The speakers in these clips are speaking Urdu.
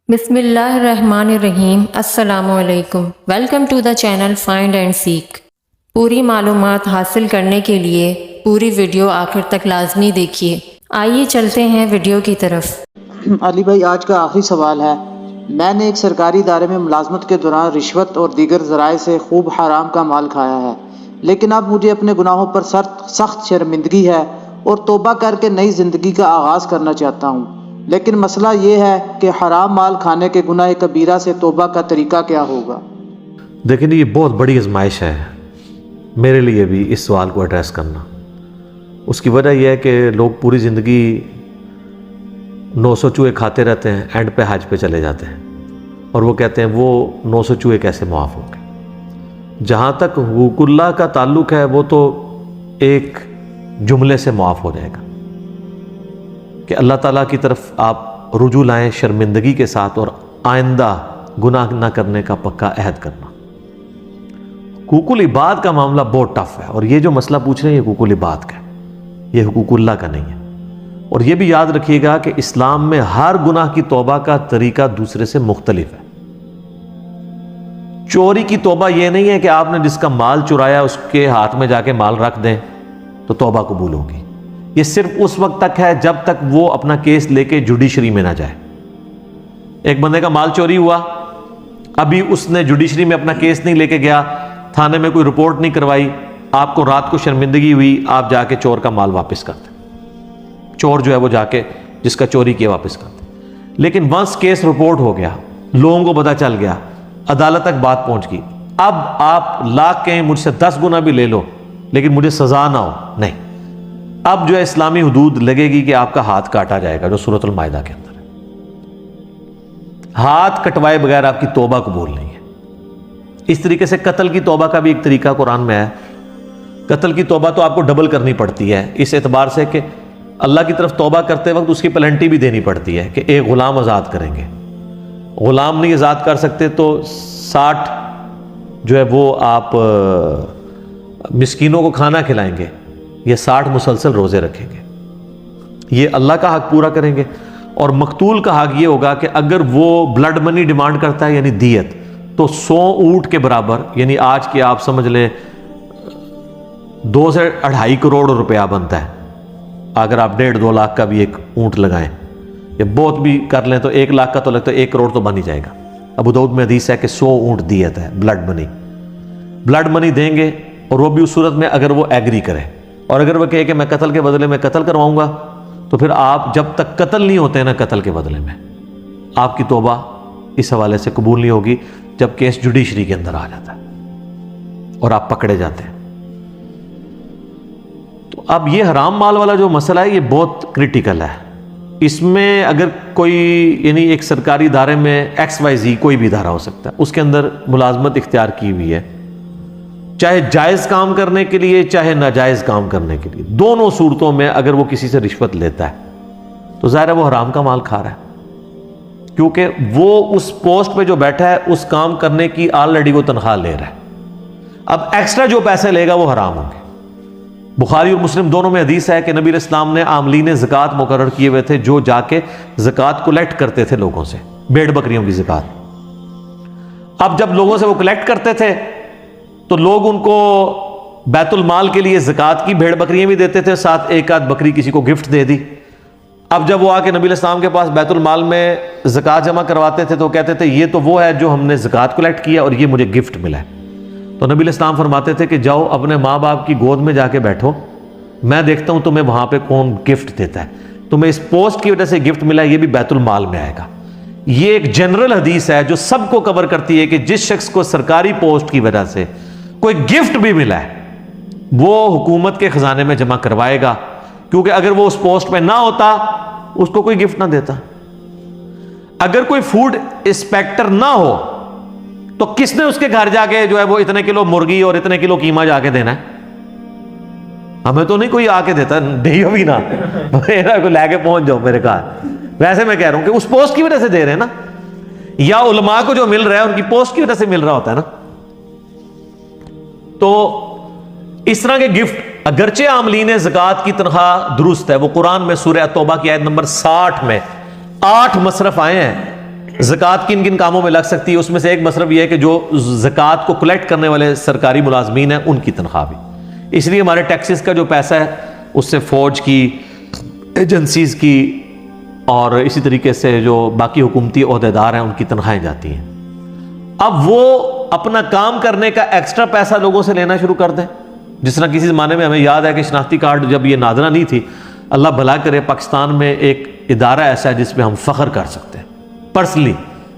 بسم اللہ الرحمن الرحیم۔ السلام علیکم۔ Welcome to the channel find and seek. پوری معلومات حاصل کرنے کے لیے پوری ویڈیو آخر تک لازمی دیکھیے۔ آئیے چلتے ہیں ویڈیو کی طرف۔ علی بھائی، آج کا آخری سوال ہے۔ میں نے ایک سرکاری ادارے میں ملازمت کے دوران رشوت اور دیگر ذرائع سے خوب حرام کا مال کھایا ہے، لیکن اب مجھے اپنے گناہوں پر سخت شرمندگی ہے اور توبہ کر کے نئی زندگی کا آغاز کرنا چاہتا ہوں، لیکن مسئلہ یہ ہے کہ حرام مال کھانے کے گناہ کبیرہ سے توبہ کا طریقہ کیا ہوگا؟ دیکھیں، یہ بہت بڑی آزمائش ہے میرے لیے بھی اس سوال کو ایڈریس کرنا۔ اس کی وجہ یہ ہے کہ لوگ پوری زندگی 900 چوہے کھاتے رہتے ہیں، اینڈ پہ حج پہ چلے جاتے ہیں اور وہ کہتے ہیں وہ 900 چوہے کیسے معاف ہوں گے۔ جہاں تک حقوق اللہ کا تعلق ہے وہ تو ایک جملے سے معاف ہو جائے گا کہ اللہ تعالیٰ کی طرف آپ رجوع لائیں شرمندگی کے ساتھ اور آئندہ گناہ نہ کرنے کا پکا عہد کرنا۔ حقوق العباد کا معاملہ بہت ٹف ہے، اور یہ جو مسئلہ پوچھ رہے ہیں یہ حقوق العباد کا ہے، یہ حقوق اللہ کا نہیں ہے۔ اور یہ بھی یاد رکھیے گا کہ اسلام میں ہر گناہ کی توبہ کا طریقہ دوسرے سے مختلف ہے۔ چوری کی توبہ یہ نہیں ہے کہ آپ نے جس کا مال چرایا اس کے ہاتھ میں جا کے مال رکھ دیں تو توبہ قبول ہوگی۔ یہ صرف اس وقت تک ہے جب تک وہ اپنا کیس لے کے جوڈیشری میں نہ جائے۔ ایک بندے کا مال چوری ہوا، ابھی اس نے جوڈیشری میں اپنا کیس نہیں لے کے گیا، تھانے میں کوئی رپورٹ نہیں کروائی، آپ کو رات کو شرمندگی ہوئی، آپ جا کے چور کا مال واپس کرتے، چور جو ہے وہ جا کے جس کا چوری کیا واپس کرتے۔ لیکن ونس کیس رپورٹ ہو گیا، لوگوں کو پتہ چل گیا، عدالت تک بات پہنچ گئی، اب آپ لاکھ کہیں مجھ سے 10 گنا بھی لے لو لیکن مجھے سزا نہ ہو، نہیں، اب جو ہے اسلامی حدود لگے گی کہ آپ کا ہاتھ کاٹا جائے گا، جو سورۃ المائدہ کے اندر ہے۔ ہاتھ کٹوائے بغیر آپ کی توبہ قبول نہیں ہے۔ اس طریقے سے قتل کی توبہ کا بھی ایک طریقہ قرآن میں ہے۔ قتل کی توبہ تو آپ کو ڈبل کرنی پڑتی ہے، اس اعتبار سے کہ اللہ کی طرف توبہ کرتے وقت اس کی پلنٹی بھی دینی پڑتی ہے کہ ایک غلام آزاد کریں گے۔ غلام نہیں آزاد کر سکتے تو 60 جو ہے وہ آپ مسکینوں کو کھانا کھلائیں گے، یہ 60 مسلسل روزے رکھیں گے، یہ اللہ کا حق پورا کریں گے۔ اور مقتول کا حق یہ ہوگا کہ اگر وہ بلڈ منی ڈیمانڈ کرتا ہے یعنی دیت، تو 100 اونٹ کے برابر، یعنی آج کے آپ سمجھ لیں 2 سے 2.5 کروڑ روپیہ بنتا ہے۔ اگر آپ 1.5-2 لاکھ کا بھی ایک اونٹ لگائیں، یا بہت بھی کر لیں تو 1 لاکھ کا تو لگتا ہے 1 کروڑ تو بن ہی جائے گا۔ ابو داؤد میں حدیث ہے کہ 100 اونٹ دیت ہے، بلڈ منی دیں گے، اور وہ بھی اس صورت میں اگر وہ ایگری کرے، اور اگر وہ کہے کہ میں قتل کے بدلے میں قتل کرواؤں گا، تو پھر آپ جب تک قتل نہیں ہوتے ہیں نا قتل کے بدلے میں، آپ کی توبہ اس حوالے سے قبول نہیں ہوگی جب کیس جوڈیشری کے اندر آ جاتا ہے اور آپ پکڑے جاتے ہیں۔ تو اب یہ حرام مال والا جو مسئلہ ہے یہ بہت کریٹیکل ہے۔ اس میں اگر کوئی یعنی ایک سرکاری ادارے میں XYZ کوئی بھی ادارہ ہو سکتا ہے، اس کے اندر ملازمت اختیار کی ہوئی ہے، چاہے جائز کام کرنے کے لیے چاہے ناجائز کام کرنے کے لیے، دونوں صورتوں میں اگر وہ کسی سے رشوت لیتا ہے تو ظاہر ہے وہ حرام کا مال کھا رہا ہے، کیونکہ وہ اس پوسٹ پہ جو بیٹھا ہے اس کام کرنے کی آلریڈی وہ تنخواہ لے رہا ہے۔ اب ایکسٹرا جو پیسے لے گا وہ حرام ہوں گے۔ بخاری اور مسلم دونوں میں حدیث ہے کہ نبی علیہ السلام نے عاملین زکوٰۃ مقرر کیے ہوئے تھے جو جا کے زکوٰۃ کلیکٹ کرتے تھے لوگوں سے، بھیڑ بکریوں کی زکوٰۃ۔ اب جب لوگوں سے وہ کلیکٹ کرتے تھے تو لوگ ان کو بیت المال کے لیے زکوٰۃ کی بھیڑ بکریاں بھی دیتے تھے، ساتھ ایک آدھ بکری کسی کو گفٹ دے دی۔ اب جب وہ آ کے نبی علیہ السلام کے پاس بیت المال میں زکوٰۃ جمع کرواتے تھے تو کہتے تھے یہ تو وہ ہے جو ہم نے زکوٰۃ کلیکٹ کیا اور یہ مجھے گفٹ ملا ہے۔ تو نبی علیہ السلام فرماتے تھے کہ جاؤ اپنے ماں باپ کی گود میں جا کے بیٹھو، میں دیکھتا ہوں تمہیں وہاں پہ کون گفٹ دیتا ہے، تمہیں اس پوسٹ کی وجہ سے گفٹ ملا ہے، یہ بھی بیت المال میں آئے گا۔ یہ ایک جنرل حدیث ہے جو سب کو کور کرتی ہے کہ جس شخص کو سرکاری پوسٹ کی وجہ سے کوئی گفٹ بھی ملا ہے وہ حکومت کے خزانے میں جمع کروائے گا، کیونکہ اگر وہ اس پوسٹ پہ نہ ہوتا اس کو کوئی گفٹ نہ دیتا۔ اگر کوئی فوڈ انسپیکٹر نہ ہو تو کس نے اس کے گھر جا کے جو ہے وہ اتنے کلو مرغی اور اتنے کلو قیمہ جا کے دینا ہے؟ ہمیں تو نہیں کوئی آ کے دیتا، نہیں بھی نہ میرا کو لے کے پہنچ جاؤ میرے گھر۔ ویسے میں کہہ رہا ہوں کہ اس پوسٹ کی وجہ سے دے رہے ہیں نا، یا علماء کو جو مل رہا ہے ان کی پوسٹ کی وجہ سے مل رہا ہوتا ہے نا۔ تو اس طرح کے گفٹ اگرچہ عاملین زکوٰۃ کی تنخواہ درست ہے، وہ قرآن میں سورہ توبہ کی آیت نمبر 60 میں 8 مصرف آئے ہیں زکوٰۃ کن کن کاموں میں لگ سکتی ہے؟ اس میں سے ایک مصرف یہ ہے کہ جو زکوٰۃ کو کلیکٹ کرنے والے سرکاری ملازمین ہیں ان کی تنخواہ بھی، اس لیے ہمارے ٹیکسز کا جو پیسہ ہے اس سے فوج کی، ایجنسیز کی اور اسی طریقے سے جو باقی حکومتی عہدیدار ہیں ان کی تنخواہیں جاتی ہیں۔ اب وہ اپنا کام کرنے کا ایکسٹرا پیسہ لوگوں سے لینا شروع کر دیں، جس طرح کسی زمانے میں ہمیں یاد ہے کہ شناختی کارڈ جب یہ نادرہ نہیں تھی، اللہ بھلا کرے پاکستان میں ایک ادارہ ایسا ہے جس پہ ہم فخر کر سکتے ہیں پرسنلی،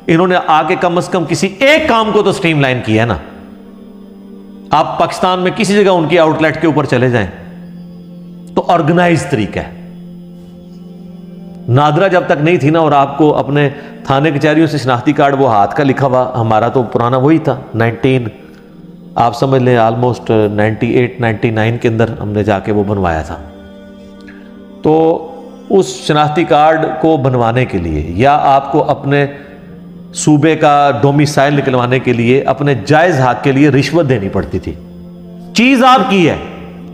انہوں نے آ کے کم از کم کسی ایک کام کو تو سٹریم لائن کیا ہے نا۔ آپ پاکستان میں کسی جگہ ان کی آؤٹ لیٹ کے اوپر چلے جائیں تو آرگنائز طریقہ ہے۔ نادرہ جب تک نہیں تھی نا، اور آپ کو اپنے تھانے کچہریوں سے شناختی کارڈ وہ ہاتھ کا لکھا ہوا، ہمارا تو پرانا وہی تھا 19 آپ سمجھ لیں آلموسٹ 98 99 کے اندر ہم نے جا کے وہ بنوایا تھا۔ تو اس شناختی کارڈ کو بنوانے کے لیے یا آپ کو اپنے صوبے کا ڈومیسائل نکلوانے کے لیے اپنے جائز حق کے لیے رشوت دینی پڑتی تھی۔ چیز آپ کی ہے،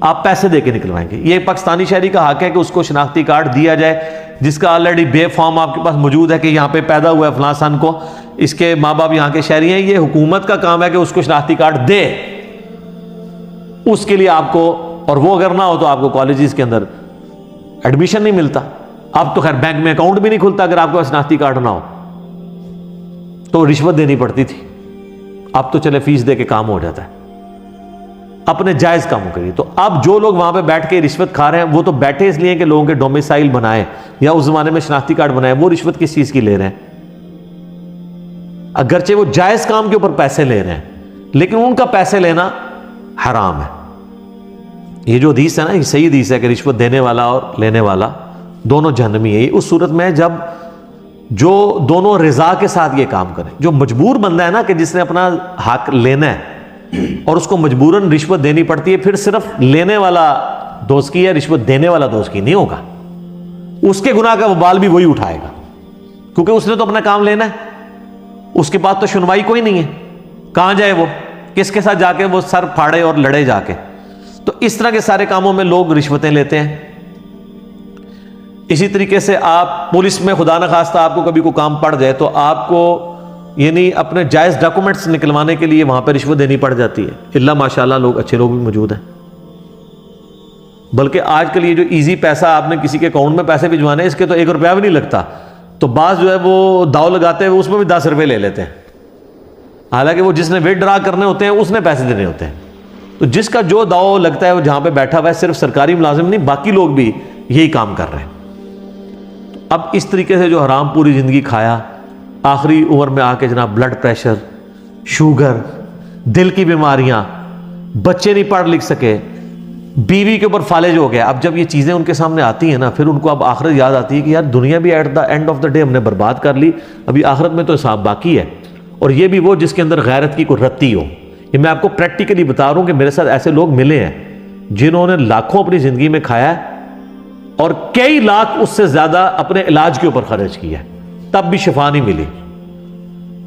آپ پیسے دے کے نکلوائیں گے۔ یہ پاکستانی شہری کا حق ہے کہ اس کو شناختی کارڈ دیا جائے جس کا آلریڈی بے فارم آپ کے پاس موجود ہے کہ یہاں پہ پیدا ہوا ہے فلاں سن کو، اس کے ماں باپ یہاں کے شہری ہیں۔ یہ حکومت کا کام ہے کہ اس کو شناختی کارڈ دے، اس کے لیے آپ کو، اور وہ اگر نہ ہو تو آپ کو کالجز کے اندر ایڈمیشن نہیں ملتا۔ اب تو خیر بینک میں اکاؤنٹ بھی نہیں کھلتا اگر آپ کے پاس شناختی کارڈ نہ ہو، تو رشوت دینی پڑتی تھی۔ اب تو چلے فیس دے کے کام ہو جاتا ہے، اپنے جائز کاموں کے لیے۔ تو اب جو لوگ وہاں پہ بیٹھ کے رشوت کھا رہے ہیں وہ تو بیٹھے اس لیے کہ لوگوں کے ڈومیسائل بنائے یا اس زمانے میں شناختی کارڈ بنائے، وہ رشوت کس چیز کی لے رہے ہیں؟ اگرچہ وہ جائز کام کے اوپر پیسے لے رہے ہیں لیکن ان کا پیسے لینا حرام ہے۔ یہ جو حدیث ہے نا، یہ صحیح حدیث ہے کہ رشوت دینے والا اور لینے والا دونوں جہنمی ہے۔ یہ اس صورت میں جب جو دونوں رضا کے ساتھ یہ کام کریں۔ جو مجبور بندہ ہے نا، کہ جس نے اپنا حق لینا ہے اور اس کو مجبوراً رشوت دینی پڑتی ہے، پھر صرف لینے والا دوست کی ہے، رشوت دینے والا دوست کی نہیں ہوگا۔ اس کے گناہ کا وبال بھی وہی اٹھائے گا، کیونکہ اس نے تو اپنا کام لینا ہے، اس کے پاس تو سنوائی کوئی نہیں ہے، کہاں جائے وہ، کس کے ساتھ جا کے وہ سر پھاڑے اور لڑے جا کے۔ تو اس طرح کے سارے کاموں میں لوگ رشوتیں لیتے ہیں۔ اسی طریقے سے آپ پولیس میں خدا نخواستہ آپ کو کبھی کوئی کام پڑ جائے تو آپ کو یعنی اپنے جائز ڈاکومنٹس نکلوانے کے لیے وہاں پہ رشوت دینی پڑ جاتی ہے، اللہ ماشاءاللہ لوگ اچھے لوگ بھی موجود ہیں۔ بلکہ آج کل یہ جو ایزی پیسہ آپ نے کسی کے اکاؤنٹ میں پیسے بھجوانے، اس کے تو 1 روپیہ بھی نہیں لگتا، تو بعض جو ہے وہ داؤ لگاتے ہیں، اس میں بھی 10 روپے لے لیتے ہیں، حالانکہ وہ جس نے ودڈرا کرنے ہوتے ہیں اس نے پیسے دینے ہوتے ہیں۔ تو جس کا جو داؤ لگتا ہے وہ جہاں پہ بیٹھا ہوا ہے، صرف سرکاری ملازم نہیں باقی لوگ بھی یہی کام کر رہے ہیں۔ اب اس طریقے سے جو حرام پوری زندگی کھایا، آخری عمر میں آ کے جناب بلڈ پریشر، شوگر، دل کی بیماریاں، بچے نہیں پڑھ لکھ سکے، بیوی کے اوپر فالج ہو گیا۔ اب جب یہ چیزیں ان کے سامنے آتی ہیں نا، پھر ان کو اب آخرت یاد آتی ہے کہ یار دنیا بھی at the end of the day ہم نے برباد کر لی، ابھی آخرت میں تو حساب باقی ہے۔ اور یہ بھی وہ جس کے اندر غیرت کی کوئی رتی ہو۔ یہ میں آپ کو پریکٹیکلی بتا رہا ہوں کہ میرے ساتھ ایسے لوگ ملے ہیں جنہوں نے لاکھوں اپنی زندگی میں کھایا ہے اور کئی لاکھ اس سے زیادہ اپنے علاج کے اوپر خرچ کیا ہے، تب بھی شفا نہیں ملی۔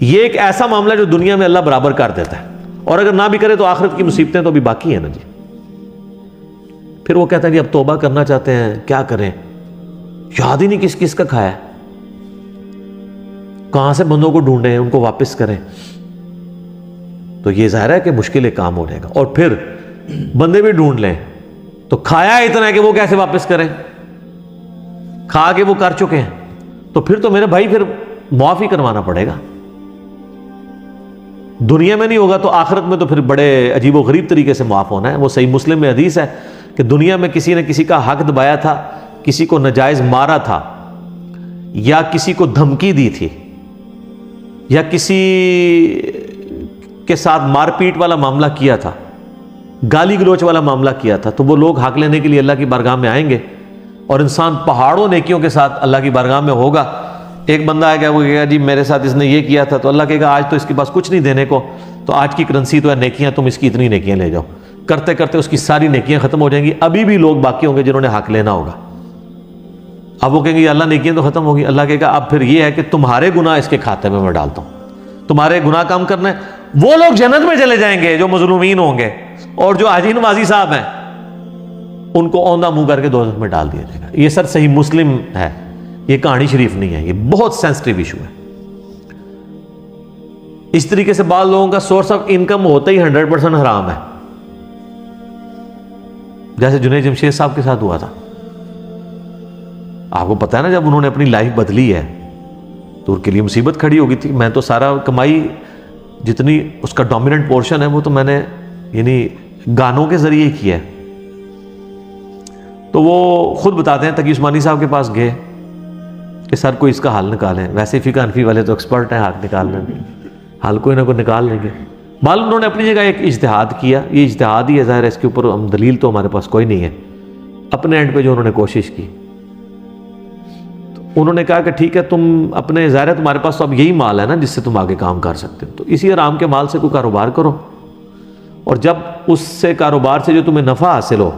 یہ ایک ایسا معاملہ جو دنیا میں اللہ برابر کر دیتا ہے، اور اگر نہ بھی کرے تو آخرت کی مصیبتیں تو بھی باقی ہیں نا جی۔ پھر وہ کہتا ہے کہ اب توبہ کرنا چاہتے ہیں، کیا کریں، یاد ہی نہیں کس کس کا کھایا ہے، کہاں سے بندوں کو ڈھونڈیں، ان کو واپس کریں۔ تو یہ ظاہر ہے کہ مشکل ایک کام ہو جائے گا، اور پھر بندے بھی ڈھونڈ لیں تو کھایا اتنا ہے کہ وہ کیسے واپس کریں، کھا کے وہ کر چکے ہیں، تو پھر تو میرے بھائی پھر معافی کروانا پڑے گا۔ دنیا میں نہیں ہوگا تو آخرت میں تو پھر بڑے عجیب و غریب طریقے سے معاف ہونا ہے۔ وہ صحیح مسلم میں حدیث ہے کہ دنیا میں کسی نے کسی کا حق دبایا تھا، کسی کو ناجائز مارا تھا، یا کسی کو دھمکی دی تھی، یا کسی کے ساتھ مار پیٹ والا معاملہ کیا تھا، گالی گلوچ والا معاملہ کیا تھا، تو وہ لوگ حق لینے کے لیے اللہ کی بارگاہ میں آئیں گے، اور انسان پہاڑوں نیکیوں کے ساتھ اللہ کی بارگاہ میں ہوگا۔ ایک بندہ آئے گا، وہ کہے گا جی میرے ساتھ اس نے یہ کیا تھا، تو اللہ کہے گا آج تو اس کے پاس کچھ نہیں دینے کو، تو آج کی کرنسی تو ہے نیکیاں، تم اس کی اتنی نیکیاں لے جاؤ۔ کرتے کرتے اس کی ساری نیکیاں ختم ہو جائیں گی، ابھی بھی لوگ باقی ہوں گے جنہوں نے حق لینا ہوگا۔ اب وہ کہیں گے اللہ نیکیاں تو ختم ہوگی، اللہ کہے گا اب پھر یہ ہے کہ تمہارے گناہ اس کے کھاتے میں ڈالتا ہوں، تمہارے گناہ کام کرنا ہے۔ وہ لوگ جنت میں چلے جائیں گے جو مظلومین ہوں گے، اور جو حاجی نوازی صاحب ہیں ان کو اوندھا منہ کر کے دوزخ میں ڈال دیا جائے گا۔ یہ سر صحیح مسلم ہے، یہ کہانی شریف نہیں ہے، یہ بہت سینسٹیو ایشو ہے۔ اس طریقے سے بعض لوگوں کا سورس آف انکم ہوتا ہی 100% حرام ہے، جیسے جنید جمشید صاحب کے ساتھ ہوا تھا. آپ کو پتا ہے نا، جب انہوں نے اپنی لائف بدلی ہے تو ان کے لیے مصیبت کھڑی ہو گئی تھی. میں تو سارا کمائی جتنی اس کا ڈومیننٹ پورشن ہے وہ تو میں نے یعنی گانوں کے ذریعے ہی کیا ہے. تو وہ خود بتاتے ہیں، تقی عثمانی صاحب کے پاس گئے کہ سر کوئی اس کا حل نکالیں. ویسے فقہ حنفی والے تو ایکسپرٹ ہیں حل نکالنے میں، حل کوئی نہ کوئی نکال لیں گے. معلوم انہوں نے اپنی جگہ ایک اجتہاد کیا، یہ اجتہاد ہی ہے، ظاہر ہے اس کے اوپر ہم دلیل تو ہمارے پاس کوئی نہیں ہے. اپنے اینڈ پہ جو انہوں نے کوشش کی، تو انہوں نے کہا کہ ٹھیک ہے تم اپنے، ظاہر ہے تمہارے پاس تو اب یہی مال ہے نا جس سے تم آگے کام کر سکتے ہو، تو اسی حرام کے مال سے کوئی کاروبار کرو، اور جب اس سے کاروبار سے جو تمہیں نفع حاصل ہو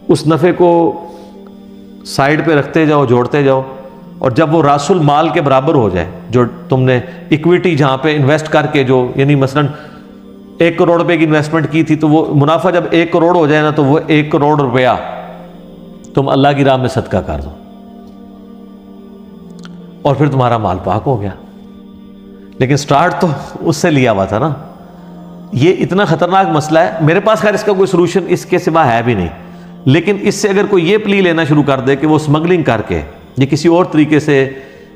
اس نفع کو سائڈ پہ رکھتے جاؤ، جوڑتے جاؤ، اور جب وہ راس المال کے برابر ہو جائے، جو تم نے ایکویٹی جہاں پہ انویسٹ کر کے، جو یعنی مثلا 1 کروڑ روپے کی انویسٹمنٹ کی تھی، تو وہ منافع جب 1 کروڑ ہو جائے نا، تو وہ 1 کروڑ روپیہ تم اللہ کی راہ میں صدقہ کر دو، اور پھر تمہارا مال پاک ہو گیا. لیکن سٹارٹ تو اس سے لیا ہوا تھا نا. یہ اتنا خطرناک مسئلہ ہے، میرے پاس خیر اس کا کوئی سلوشن اس کے سوا ہے بھی نہیں، لیکن اس سے اگر کوئی یہ پلی لینا شروع کر دے کہ وہ اسمگلنگ کر کے یہ کسی اور طریقے سے،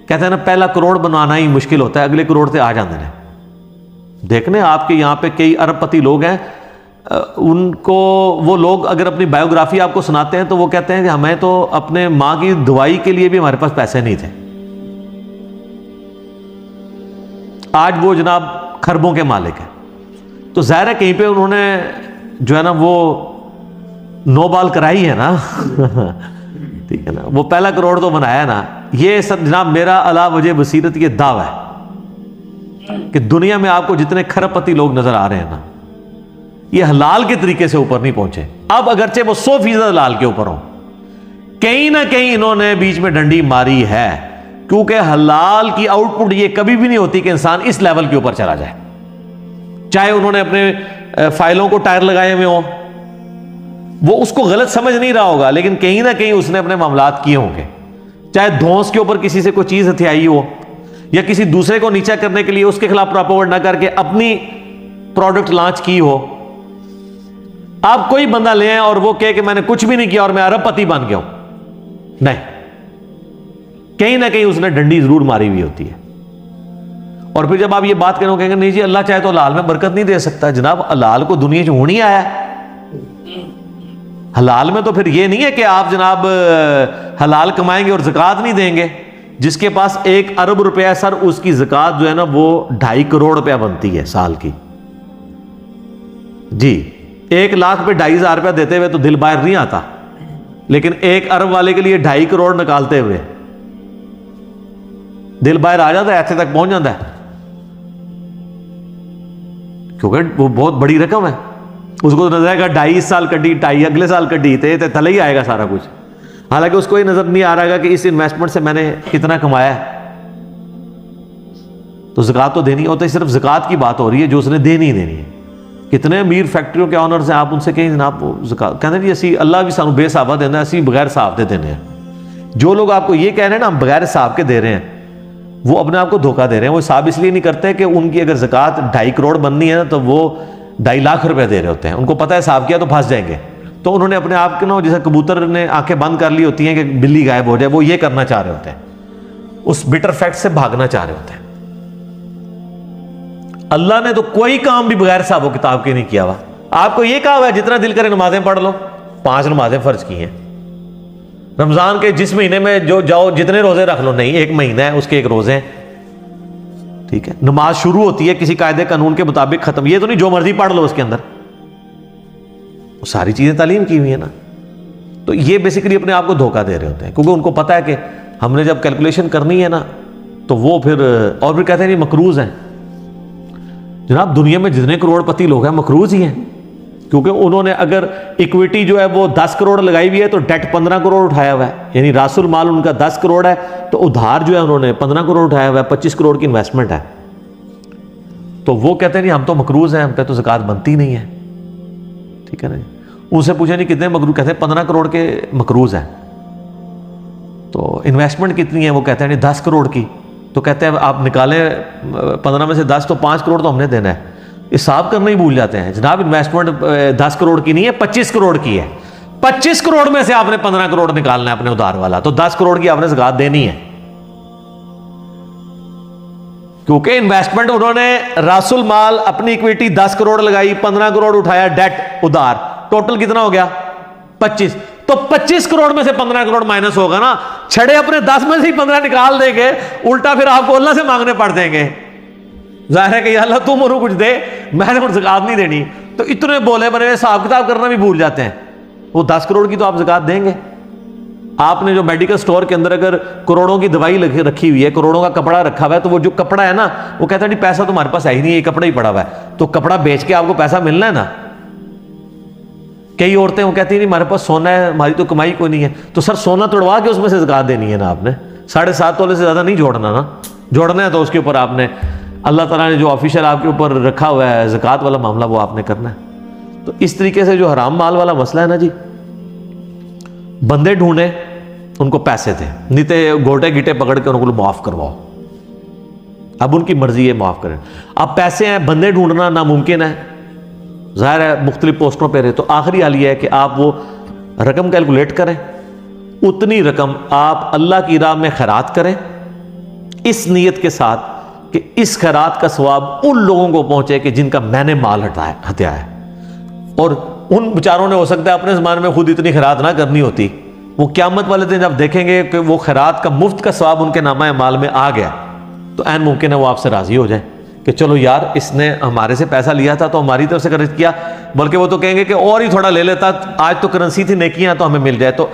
کہتے ہیں نا پہلا کروڑ بنانا ہی مشکل ہوتا ہے، اگلے کروڑ سے آ جاتے ہیں. دیکھنے آپ کے یہاں پہ کئی ارب پتی لوگ ہیں، ان کو وہ لوگ اگر اپنی بایوگرافی آپ کو سناتے ہیں تو وہ کہتے ہیں کہ ہمیں تو اپنے ماں کی دوائی کے لیے بھی ہمارے پاس پیسے نہیں تھے. آج وہ جناب کھربوں کے مالک ہیں. تو ظاہر ہے کہیں پہ انہوں نے جو ہے نا وہ نو بال کرائی ہے نا ٹھیک ہے نا، وہ پہلا کروڑ تو بنایا نا. یہ سب جناب میرا علا وجہ بصیرت یہ دعویٰ ہے کہ دنیا میں آپ کو جتنے کھرب پتی لوگ نظر آ رہے ہیں نا، یہ حلال کے طریقے سے اوپر نہیں پہنچے. اب اگرچہ وہ 100% حلال کے اوپر ہوں، کہیں نہ کہیں انہوں نے بیچ میں ڈنڈی ماری ہے، کیونکہ حلال کی آؤٹ پٹ یہ کبھی بھی نہیں ہوتی کہ انسان اس لیول کے اوپر چلا جائے. چاہے انہوں نے اپنے فائلوں کو ٹائر لگائے ہوئے ہوں، وہ اس کو غلط سمجھ نہیں رہا ہوگا، لیکن کہیں نہ کہیں اس نے اپنے معاملات کیے ہوں گے. چاہے دھونس کے اوپر کسی سے کوئی چیز ہتھیائی ہو، یا کسی دوسرے کو نیچا کرنے کے لیے اس کے خلاف پراپوگنڈا نہ کر کے اپنی پروڈکٹ لانچ کی ہو. آپ کوئی بندہ لیں اور وہ کہے کہ میں نے کچھ بھی نہیں کیا اور میں ارب پتی بن گیا ہوں، نہیں، کہیں نہ کہیں اس نے ڈنڈی ضرور ماری ہوئی ہوتی ہے. اور پھر جب آپ یہ بات کریں کہیں گے نہیں جی اللہ چاہے تو حلال میں برکت نہیں دے سکتا. جناب حلال کو دنیا سے ہونی آیا ہے. حلال میں تو پھر یہ نہیں ہے کہ آپ جناب حلال کمائیں گے اور زکوٰۃ نہیں دیں گے. جس کے پاس 1 ارب روپیہ سر، اس کی زکوٰۃ جو ہے نا وہ 2.5 کروڑ روپیہ بنتی ہے سال کی. جی 1 لاکھ پہ 2.5 ہزار روپیہ دیتے ہوئے تو دل باہر نہیں آتا، لیکن 1 ارب والے کے لیے 2.5 کروڑ نکالتے ہوئے دل باہر آ جاتا ہے، ایسے تک پہنچ جاتا ہے، کیونکہ وہ بہت بڑی رقم ہے. اس کو نظر آئے گا 2.5 سال کٹی، 2.5 اگلے سال کٹی، تھلے ہی آئے گا سارا کچھ. حالانکہ اس کو یہ نظر نہیں آ رہا گا کہ اس انویسٹمنٹ سے میں نے کتنا کمایا ہے. تو زکوٰۃ تو دینی ہوتا ہے، صرف زکوٰۃ کی بات ہو رہی ہے جو اس نے دینی ہے. کتنے امیر فیکٹریوں کے آنرز ہیں، آپ ان سے کہیں جناب وہ زکوٰۃ، کہتے ہیں جی اسی اللہ بھی سانو بے صحابہ دینا ہے، اسی بغیر حساب دے دینے ہیں. جو لوگ آپ کو یہ کہہ رہے ہیں نا ہم بغیر حساب کے دے رہے ہیں، وہ اپنے آپ کو دھوکہ دے رہے ہیں. وہ حساب اس لیے نہیں کرتے کہ ان کی اگر زکوٰۃ 2.5 کروڑ بننی ہے نا تو وہ 2.5 لاکھ روپے دے رہے ہوتے ہیں. ان کو پتہ ہے حساب کیا تو پھنس جائیں گے. تو انہوں نے اپنے آپ کے نا جیسے کبوتر نے آنکھیں بند کر لی ہوتی ہیں کہ بلی غائب ہو جائے، وہ یہ کرنا چاہ رہے ہوتے ہیں، اس بٹر فیکٹ سے بھاگنا چاہ رہے ہوتے ہیں. اللہ نے تو کوئی کام بھی بغیر حساب و کتاب کے نہیں کیا ہوا. آپ کو یہ کہا ہوا ہے جتنا دل کرے نمازیں پڑھ لو. 5 نمازیں فرض کی ہیں. رمضان کے جس مہینے میں جو جاؤ جتنے روزے رکھ لو، نہیں، 1 مہینہ ہے اس کے 1 روزے ہیں. ٹھیک ہے، نماز شروع ہوتی ہے کسی قاعدے قانون کے مطابق، ختم. یہ تو نہیں جو مرضی پڑھ لو اس کے اندر، وہ ساری چیزیں تعلیم کی ہوئی ہیں نا. تو یہ بیسیکلی اپنے آپ کو دھوکہ دے رہے ہوتے ہیں، کیونکہ ان کو پتہ ہے کہ ہم نے جب کیلکولیشن کرنی ہے نا تو وہ پھر اور بھی کہتے ہیں یہ مقروض ہیں. جناب دنیا میں جتنے کروڑ پتی لوگ ہیں مقروض ہی ہیں، کیونکہ انہوں نے اگر ایکویٹی جو ہے وہ 10 کروڑ لگائی ہوئی ہے تو ڈیٹ 15 کروڑ اٹھایا ہوا ہے. یعنی راس المال ان کا 10 کروڑ ہے تو ادھار جو ہے انہوں نے 15 کروڑ اٹھایا ہوا ہے، 25 کروڑ کی انویسٹمنٹ ہے. تو وہ کہتے ہیں نہیں ہم تو مقروض ہیں، ہم پہ تو زکوٰۃ بنتی نہیں ہے. ٹھیک ہے نا. ان سے پوچھا نہیں کتنے مقروض، کہتے ہیں 15 کروڑ کے مقروض ہیں. تو انویسٹمنٹ کتنی ہے، وہ کہتے ہیں 10 کروڑ کی. تو کہتے ہیں آپ نکالیں 15 میں سے 10 تو 5 کروڑ تو ہم نے دینا ہے. حساب کرنا ہی بھول جاتے ہیں. جناب انویسٹمنٹ 10 کروڑ کی نہیں ہے، 25 کروڑ کی ہے. 25 کروڑ میں سے آپ نے 15 کروڑ نکالنا ہے اپنے ادھار والا، تو 10 کروڑ کی آپ نے زکات دینی ہے. کیونکہ انویسٹمنٹ انہوں نے راس المال اپنی اکویٹی 10 کروڑ لگائی، 15 کروڑ اٹھایا ڈیٹ ادھار، ٹوٹل کتنا ہو گیا 25. تو 25 کروڑ میں سے 15 کروڑ مائنس ہوگا نا. چھڑے اپنے 10 میں سے ہی 15 نکال دیں گے، الٹا پھر آپ کو اللہ سے مانگنے پڑ دیں گے. ظاہر ہے کہ یا اللہ تم انہوں کچھ دے، میں نے زکات نہیں دینی. تو اتنے بولے بنے حساب کتاب کرنا بھی بھول جاتے ہیں. وہ 10 کروڑ کی تو آپ زکات دیں گے. آپ نے جو میڈیکل سٹور کے اندر اگر کروڑوں کی دوائی رکھی ہوئی ہے، کروڑوں کا کپڑا رکھا ہوا ہے، تو وہ جو کپڑا ہے نا، وہ کہتا ہے نہیں پیسہ تمہارے پاس ہے ہی نہیں، یہ کپڑا ہی پڑا ہوا ہے، تو کپڑا بیچ کے آپ کو پیسہ ملنا ہے نا. کئی عورتیں وہ کہتی ہیں نہیں ہمارے پاس سونا ہے، ہماری تو کمائی کوئی نہیں ہے. تو سر سونا توڑوا کے اس میں سے زکات دینی ہے نا. آپ نے 7.5 تولے سے زیادہ نہیں جوڑنا نا. جوڑنا ہے تو اس کے اوپر آپ نے اللہ تعالیٰ نے جو آفیشیل آپ کے اوپر رکھا ہوا ہے زکات والا معاملہ، وہ آپ نے کرنا ہے. تو اس طریقے سے جو حرام مال والا مسئلہ ہے نا جی، بندے ڈھونڈیں ان کو پیسے دیں، نیتے گوٹے گیٹے پکڑ کے ان کو معاف کرواؤ. اب ان کی مرضی ہے معاف کریں. اب پیسے ہیں، بندے ڈھونڈنا ناممکن ہے، ظاہر ہے مختلف پوسٹوں پہ رہے. تو آخری حال یہ ہے کہ آپ وہ رقم کیلکولیٹ کریں، اتنی رقم آپ اللہ کی راہ میں خیرات کریں، اس نیت کے ساتھ کہ اس خیرات کا ثواب ان لوگوں کو پہنچے کہ جن کا میں نے مال ہتیا ہے. اور ان بیچاروں نے ہو سکتا ہے اپنے زمانے میں خود اتنی خیرات نہ کرنی ہوتی. وہ قیامت والے دن جب دیکھیں گے کہ وہ خیرات کا مفت کا ثواب ان کے نامہ اعمال میں آ گیا، تو عین ممکن ہے وہ آپ سے راضی ہو جائیں کہ چلو یار اس نے ہمارے سے پیسہ لیا تھا تو ہماری طرف سے خرچ کیا، بلکہ وہ تو کہیں گے کہ اور ہی تھوڑا لے لیتا، آج تو کرنسی تھی نیکیاں تو ہمیں مل جائے. تو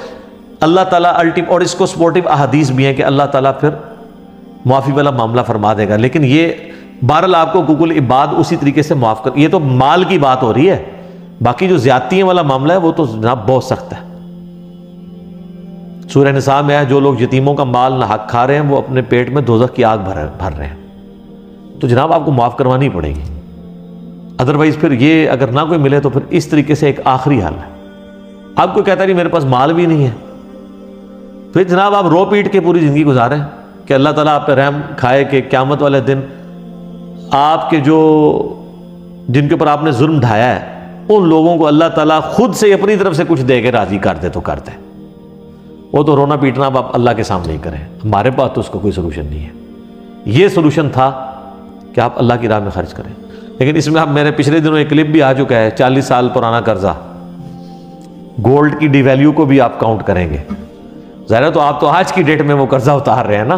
اللہ تعالیٰ اور اس کو سپورٹیو احادیث بھی ہیں کہ اللہ تعالیٰ پھر معافی والا معاملہ فرما دے گا. لیکن یہ بہرحال آپ کو گوگل عباد اسی طریقے سے معاف کر، یہ تو مال کی بات ہو رہی ہے. باقی جو زیادتیوں والا معاملہ ہے وہ تو جناب بہت سخت ہے. سورہ نساء میں ہے جو لوگ یتیموں کا مال ناحق کھا رہے ہیں وہ اپنے پیٹ میں دوزخ کی آگ بھر رہے ہیں. تو جناب آپ کو معاف کروانی پڑے گی، ادروائز پھر یہ اگر نہ کوئی ملے تو پھر اس طریقے سے ایک آخری حل ہے. آپ کو کہتا نہیں میرے پاس مال بھی نہیں ہے، پھر جناب آپ رو پیٹ کے پوری زندگی گزاریں کہ اللہ تعالیٰ آپ پہ رحم کھائے کہ قیامت والے دن آپ کے جن کے اوپر آپ نے ظلم ڈھایا ہے ان لوگوں کو اللہ تعالیٰ خود سے اپنی طرف سے کچھ دے کے راضی کر دے تو کر دے. وہ تو رونا پیٹنا اب آپ اللہ کے سامنے ہی کریں، ہمارے پاس تو اس کا کوئی سلوشن نہیں ہے. یہ سلوشن تھا کہ آپ اللہ کی راہ میں خرچ کریں. لیکن اس میں اب میرے پچھلے دنوں ایک کلپ بھی آ چکا ہے، 40 سال پرانا قرضہ، گولڈ کی ڈی ویلیو کو بھی آپ کاؤنٹ کریں گے. ظاہر ہے تو آپ تو آج کی ڈیٹ میں وہ قرضہ اتار رہے ہیں نا.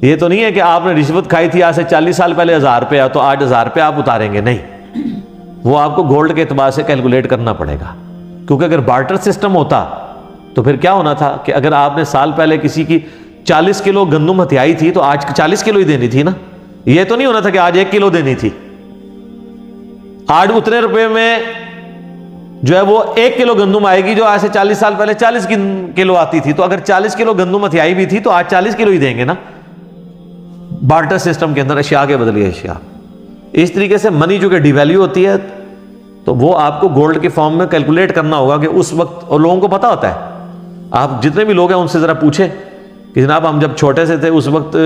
یہ تو نہیں ہے کہ آپ نے رشوت کھائی تھی آج سے 40 سال پہلے 1000 روپیہ تو آج 1000 روپیہ آپ اتاریں گے، نہیں. وہ آپ کو گولڈ کے اعتبار سے کیلکولیٹ کرنا پڑے گا. کیونکہ اگر بارٹر سسٹم ہوتا تو پھر کیا ہونا تھا کہ اگر آپ نے سال پہلے کسی کی 40 کلو گندم ہتھیائی تھی تو آج 40 کلو ہی دینی تھی نا. یہ تو نہیں ہونا تھا کہ آج 1 کلو دینی تھی. آج اتنے روپے میں جو ہے وہ 1 کلو گندم آئے گی جو آج سے 40 سال پہلے 40 کلو آتی تھی. تو اگر 40 کلو گندم ہتھیائی بھی تھی تو آج 40 کلو ہی دیں گے نا. بارٹر سسٹم کے اندر اشیاء کے بدلے اشیاء. اس طریقے سے منی جو کہ ڈی ویلیو ہوتی ہے تو وہ آپ کو گولڈ کے فارم میں کیلکولیٹ کرنا ہوگا کہ اس وقت، اور لوگوں کو پتا ہوتا ہے. آپ جتنے بھی لوگ ہیں ان سے ذرا پوچھیں کہ جناب ہم جب چھوٹے سے تھے اس وقت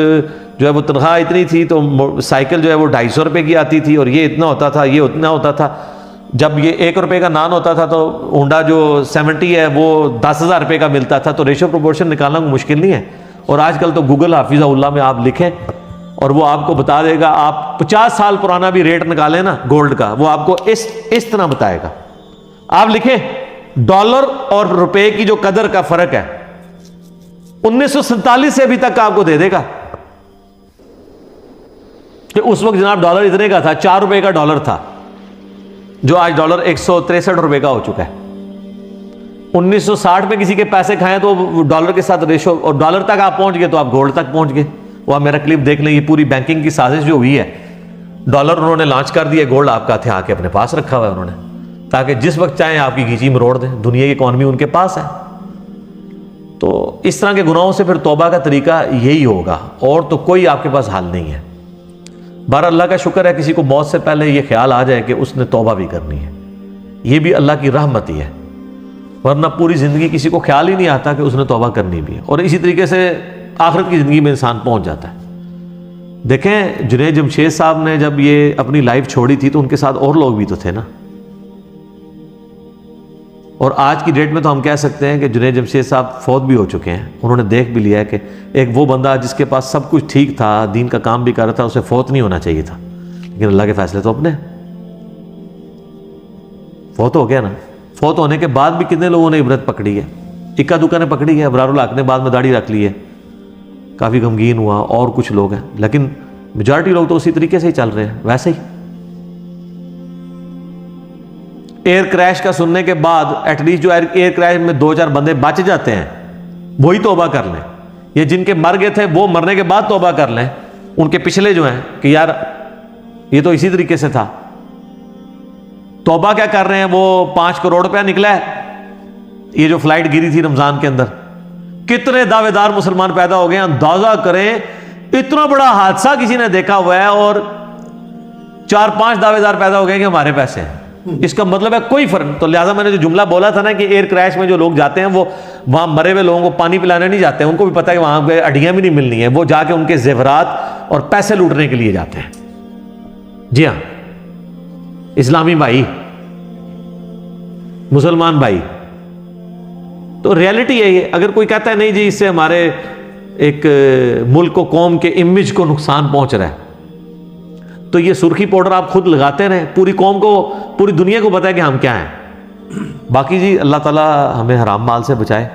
جو ہے وہ تنخواہ اتنی تھی تو سائیکل جو ہے وہ 250 روپے کی آتی تھی اور یہ اتنا ہوتا تھا، یہ اتنا ہوتا تھا. جب یہ 1 روپے کا نان ہوتا تھا تو ہونڈا جو 70 ہے وہ 10,000 روپے کا ملتا تھا. تو ریشو پروپورشن نکالنا کوئی مشکل نہیں ہے. اور آج کل تو گوگل حافظہ اللہ میں آپ لکھیں اور وہ آپ کو بتا دے گا. آپ 50 سال پرانا بھی ریٹ نکالیں نا گولڈ کا، وہ آپ کو اس طرح بتائے گا. آپ لکھیں ڈالر اور روپے کی جو قدر کا فرق ہے 1947 سے ابھی تک آپ کو دے دے گا کہ اس وقت جناب ڈالر اتنے کا تھا، 4 روپے کا ڈالر تھا، جو آج ڈالر 163 روپے کا ہو چکا ہے. 1960 میں کسی کے پیسے کھائیں تو ڈالر کے ساتھ ریشو، اور ڈالر تک آپ پہنچ گئے تو آپ گولڈ تک پہنچ گئے. وہ آپ میرا کلپ دیکھ لیں. یہ پوری بینکنگ کی سازش جو ہوئی ہے، ڈالر انہوں نے لانچ کر دیا، گولڈ آپ کا ہتھیار کے اپنے پاس رکھا ہوا ہے انہوں نے، تاکہ جس وقت چاہیں آپ کی گھیچی مروڑ دیں. دنیا کی اکانومی ان کے پاس ہے. تو اس طرح کے گناہوں سے پھر توبہ کا طریقہ یہی ہوگا، اور تو کوئی آپ کے پاس حل نہیں ہے. بہر اللہ کا شکر ہے کسی کو موت سے پہلے یہ خیال آ جائے کہ اس نے توبہ بھی کرنی ہے، یہ بھی اللہ کی رحمت ہی ہے. ورنہ پوری زندگی کسی کو خیال ہی نہیں آتا کہ اس نے توبہ کرنی بھی ہے. اور اسی طریقے سے آخرت کی زندگی میں انسان پہنچ جاتا ہے. دیکھیں جنید جمشید صاحب نے جب یہ اپنی لائف چھوڑی تھی تو ان کے ساتھ اور لوگ بھی تو تھے نا. اور آج کی ڈیٹ میں تو ہم کہہ سکتے ہیں کہ جنید جمشید صاحب فوت بھی ہو چکے ہیں. انہوں نے دیکھ بھی لیا ہے کہ ایک وہ بندہ جس کے پاس سب کچھ ٹھیک تھا, دین کا کام بھی کر رہا تھا, اسے فوت نہیں ہونا چاہیے تھا, لیکن اللہ کے فیصلے تو اپنے. فوت ہو گیا نا. فوت ہونے کے بعد بھی کتنے لوگوں نے عبرت پکڑی ہے, اکا دکا نے پکڑی ہے. ابرار الحق نے بعد میں داڑھی رکھ لی ہے, کافی غمگین ہوا, اور کچھ لوگ ہیں, لیکن میجارٹی لوگ تو اسی طریقے سے ہی چل رہے ہیں ویسے ہی. ایئر کریش کا سننے کے بعد ایٹ لیسٹ جو ایئر کریش میں 2-4 بندے بچ جاتے ہیں وہی توبہ کر لیں. یہ جن کے مر گئے تھے وہ مرنے کے بعد توبہ کر لیں. ان کے پچھلے جو ہیں کہ یار یہ تو اسی طریقے سے تھا. توبہ کیا کر رہے ہیں, وہ 5 کروڑ روپیہ نکلا ہے. یہ جو فلائٹ گری تھی رمضان کے اندر, کتنے دعوے دار مسلمان پیدا ہو گئے. اندازہ کریں اتنا بڑا حادثہ کسی نے دیکھا ہوا ہے اور 4-5 دعوے دار پیدا ہو گئے کہ ہمارے پیسے ہیں. اس کا مطلب ہے کوئی فرق. تو لہٰذا میں نے جو جملہ بولا تھا نا کہ ایئر کریش میں جو لوگ جاتے ہیں وہ وہاں مرے ہوئے لوگوں کو پانی پلانے نہیں جاتے ہیں. ان کو بھی پتہ ہے کہ وہاں پہ ہڈیاں بھی نہیں ملنی ہیں, وہ جا کے ان کے زیورات اور پیسے لوٹنے کے لیے جاتے ہیں. جی ہاں اسلامی بھائی, مسلمان بھائی, تو ریالٹی ہے یہ. اگر کوئی کہتا ہے نہیں جی اس سے ہمارے ایک ملک و قوم کے امیج کو نقصان پہنچ رہا ہے, تو یہ سرخی پاؤڈر آپ خود لگاتے رہیں, پوری قوم کو, پوری دنیا کو پتہ ہے کہ ہم کیا ہیں. باقی جی اللہ تعالیٰ ہمیں حرام مال سے بچائے,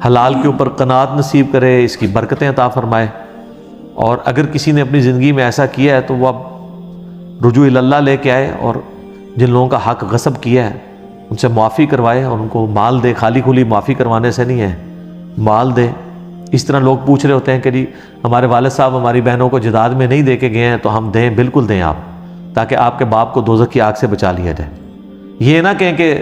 حلال کے اوپر قناعت نصیب کرے, اس کی برکتیں عطا فرمائے. اور اگر کسی نے اپنی زندگی میں ایسا کیا ہے تو وہ اب رجوع اللہ لے کے آئے, اور جن لوگوں کا حق غصب کیا ہے ان سے معافی کروائے اور ان کو مال دے. خالی کھلی معافی کروانے سے نہیں ہے, مال دے. اس طرح لوگ پوچھ رہے ہوتے ہیں کہ جی ہمارے والد صاحب ہماری بہنوں کو جداد میں نہیں دے کے گئے ہیں تو ہم دیں. بالکل دیں آپ, تاکہ آپ کے باپ کو دوزخ کی آگ سے بچا لیا جائے. یہ نہ کہیں کہ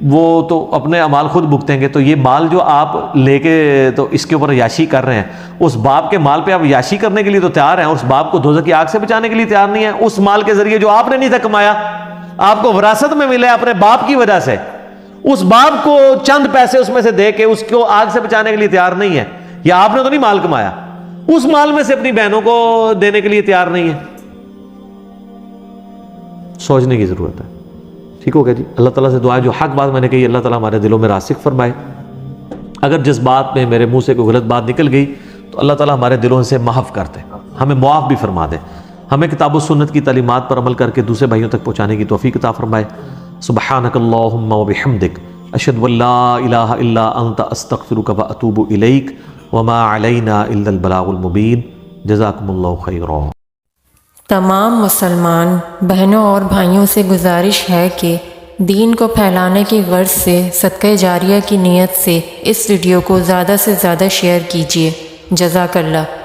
وہ تو اپنے اعمال خود بھگتیں گے. تو یہ مال جو آپ لے کے تو اس کے اوپر عیاشی کر رہے ہیں, اس باپ کے مال پہ آپ عیاشی کرنے کے لیے تو تیار ہیں, اس باپ کو دوزخ کی آگ سے بچانے کے لیے تیار نہیں ہے. اس مال کے ذریعے جو آپ نے نہیں تھا کمایا, آپ کو وراثت میں ملے اپنے باپ کی وجہ سے, اس باپ کو چند پیسے اس میں سے دے کے اس کو آگ سے بچانے کے لیے تیار نہیں ہے. یا آپ نے تو نہیں مال کمایا, اس مال میں سے اپنی بہنوں کو دینے کے لیے تیار نہیں ہے. سوچنے کی ضرورت ہے. ٹھیک ہو گیا جی. اللہ تعالیٰ سے دعا ہے جو حق بات میں نے کہی اللہ تعالیٰ ہمارے دلوں میں راسخ فرمائے. اگر جس بات میں میرے منہ سے کوئی غلط بات نکل گئی تو اللہ تعالیٰ ہمارے دلوں سے معاف کر دے, ہمیں معاف بھی فرما دے. ہمیں کتاب و سنت کی تعلیمات پر عمل کر کے دوسرے بھائیوں تک پہنچانے کی توفیق عطا فرمائے. سبحانک اللہم و بحمدک اشہد ان لا الہ الا انت استغفرک و اتوب الیک وما علینا الا البلاغ المبین. جزاکم اللہ خیرا. تمام مسلمان بہنوں اور بھائیوں سے گزارش ہے کہ دین کو پھیلانے کی غرض سے صدقہ جاریہ کی نیت سے اس ویڈیو کو زیادہ سے زیادہ شیئر کیجیے. جزاک اللہ.